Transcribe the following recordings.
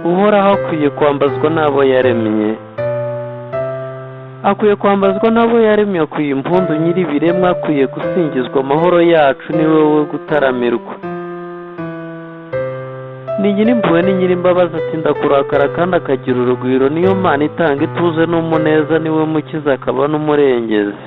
uhoraho akwiye kwambazwa n'abo yaremye, akwiye kwambazwa n'abo yaremye, akwiye impundu nyir'ibiremwa, akwiye gusingizwa. amahoro yacu ni wowe gutaramirwa. ni nyir'impuhwe ni nyir'imbabazi, atinda kurakara kandi akagira urugwiro, niyo Mana itanga ituze n'umuneza, niwe mukiza akaba n'umurengezi.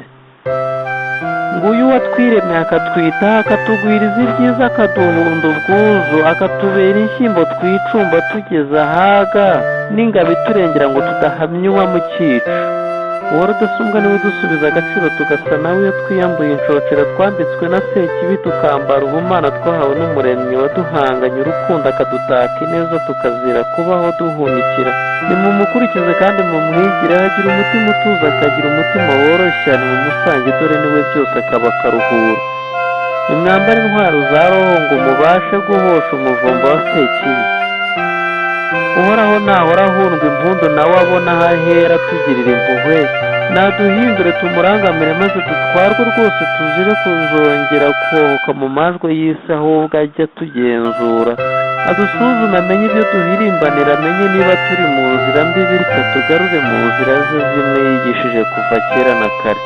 nguyu watwiremeye akatwitaho, akatugwiriza ibyiza, akaduhunda ubwuzu, akatubera inshyimbo twicumba tugeze ahaga, n'ingabo iturengera ngo tudahamywa mu cyico. uwo rudasumbwa niwe udusubiza agaciro tugasa nawe, iyo twiyambuye inshocera twambitswe na Sekibi, tukambara ubumana twahawe n'Umuremyi waduhanganye urukundo, akadutaka ineza tukazira kubaho duhunikira. nimumukurikize kandi mumwigire, agira umutima utuza, akagira umutima woroshya, nimumusange dore niwe byose akaba akaruhura. nimwambare intwaro za roho ngo mubashe guhosha umuvumba wa Sekibi. uhoraho nahora ahundwa impundu, nawe abona aho ahera tugirira impuhwe. naduhindure tumurangamire, maze dutwarwe rwose tuzire kuzongera kohoka mu majwi y'isi, ahubwo ajya tugenzura. adusuzume amenye ibyo duhirimbanira, amenye niba turi mu nzira mbi, bityo tugarure mu nzira ze zimwe yigishije kuva kera na kare.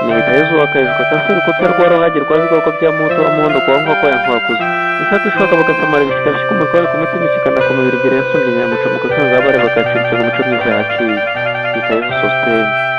nihita yezuba akajijwe kase urukuta rwa ruhage rwa bigoko bya muto w'umuhondo kwa nkoko ya nkwakuzi. isatu ishoka bagasamara ibishika bishika umutware ku mutima, ishikana ku mubiri, imbere yasumbye nyamuco mu kutunza abare bakacibwa mu mico myiza yaciye. nihita yezu sositeme.